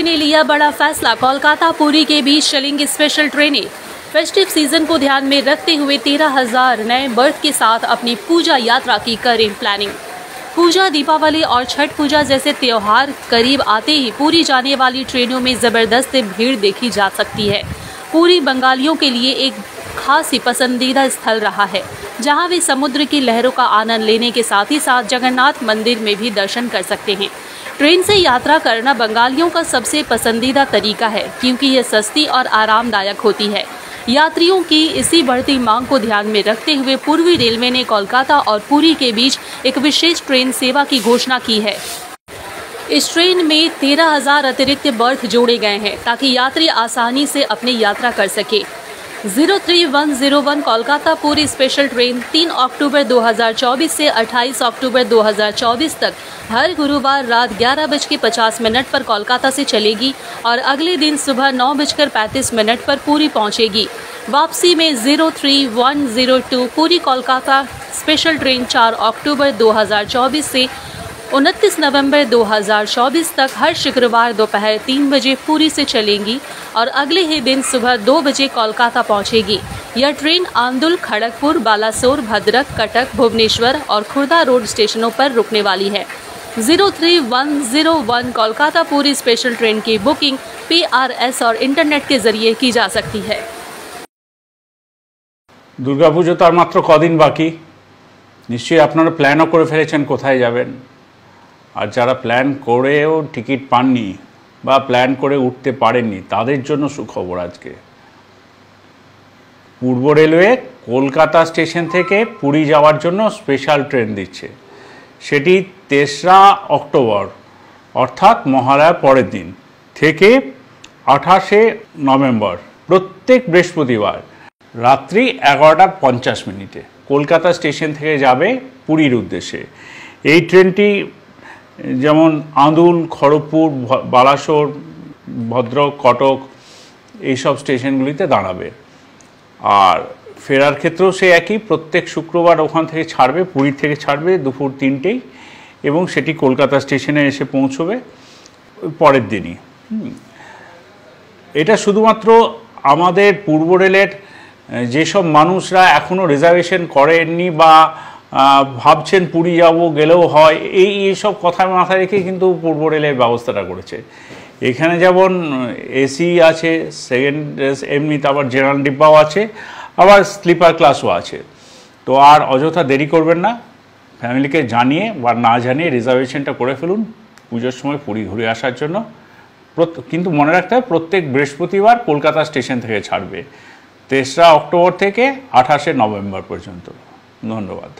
Railway ने लिया बड़ा फैसला, कोलकाता पुरी के बीच चलेंगी स्पेशल ट्रेनें। फेस्टिव सीजन को ध्यान में रखते हुए 13,000 नए बर्थ के साथ अपनी पूजा यात्रा की करें प्लानिंग। पूजा, दीपावली और छठ पूजा जैसे त्योहार करीब आते ही पूरी जाने वाली ट्रेनों में जबरदस्त भीड़ देखी जा सकती है। पूरी बंगालियों के लिए एक खास ही पसंदीदा स्थल रहा है, जहां वे समुद्र की लहरों का आनंद लेने के साथ ही साथ जगन्नाथ मंदिर में भी दर्शन कर सकते हैं। ट्रेन से यात्रा करना बंगालियों का सबसे पसंदीदा तरीका है, क्योंकि यह सस्ती और आरामदायक होती है। यात्रियों की इसी बढ़ती मांग को ध्यान में रखते हुए पूर्वी रेलवे ने कोलकाता और पुरी के बीच एक विशेष ट्रेन सेवा की घोषणा की है। इस ट्रेन में 13,000 अतिरिक्त बर्थ जोड़े गए हैं, ताकि यात्री आसानी से अपनी यात्रा कर सके। 03101 कोलकाता पुरी स्पेशल ट्रेन 3 अक्टूबर 2024 से 28 अक्टूबर 2024 तक हर गुरुवार रात 11:50 पर कोलकाता से चलेगी और अगले दिन सुबह 9:35 पर पुरी पहुंचेगी। वापसी में 03102 पुरी कोलकाता स्पेशल ट्रेन 4 अक्टूबर 2024 से 29 नवंबर 2024 तक हर शुक्रवार दोपहर 3 बजे पुरी से चलेंगी और अगले ही दिन सुबह 2 बजे कोलकाता पहुंचेगी। यह ट्रेन आंदुल, खड़गपुर, बालासोर, भद्रक, कटक, भुवनेश्वर और खुर्दा रोड स्टेशनों पर रुकने वाली है। 03101 कोलकाता पुरी स्पेशल ट्रेन की बुकिंग PRS और इंटरनेट के जरिए की जा सकती है। दुर्गापुजो तो मात्र कदिन बाकी, निश्चयई आपनारा प्लानও করে ফেলেছেন কোথায় যাবেন। আর যারা প্ল্যান করেও টিকিট পাননি বা প্ল্যান করে উঠতে পারেননি তাদের জন্য সুখবর। আজকে পূর্ব রেলওয়ে কলকাতা স্টেশন থেকে পুরী যাওয়ার জন্য স্পেশাল ট্রেন দিচ্ছে। সেটি 3রা অক্টোবর অর্থাৎ মহালয়ার পরের দিন থেকে 28শে নভেম্বর প্রত্যেক বৃহস্পতিবার রাত্রি 11:50 কলকাতা স্টেশন থেকে যাবে পুরীর উদ্দেশ্যে। এই ট্রেনটি যেমন আঁদুল, খড়গপুর, বালাসোর, ভদ্রক, কটক এইসব স্টেশনগুলিতে দাঁড়াবে। আর ফেরার ক্ষেত্রেও সে একই, প্রত্যেক শুক্রবার ওখান থেকে ছাড়বে, পুরী থেকে ছাড়বে দুপুর 3টেই এবং সেটি কলকাতা স্টেশনে এসে পৌঁছবে পরের দিনই। এটা শুধুমাত্র আমাদের পূর্ব রেলের যেসব মানুষরা এখনও রিজার্ভেশন করেননি বা ভাবছেন পুরী যাব গেলেও হয়, এইসব কথা মাথায় রেখে কিন্তু পূর্ব রেলের ব্যবস্থাটা করেছে। এখানে যেমন এসি আছে, সেকেন্ড এমনিতে আবার জেনারেল ডিব্বাও আছে, আবার স্লিপার ক্লাসও আছে। তো আর অযথা দেরি করবেন না, ফ্যামিলিকে জানিয়ে বা না জানিয়ে রিজার্ভেশনটা করে ফেলুন পুজোর সময় পুরী ঘুরে আসার জন্য। কিন্তু মনে রাখতে হবে প্রত্যেক বৃহস্পতিবার কলকাতা স্টেশন থেকে ছাড়বে 3রা অক্টোবর থেকে 28শে নভেম্বর পর্যন্ত। ধন্যবাদ।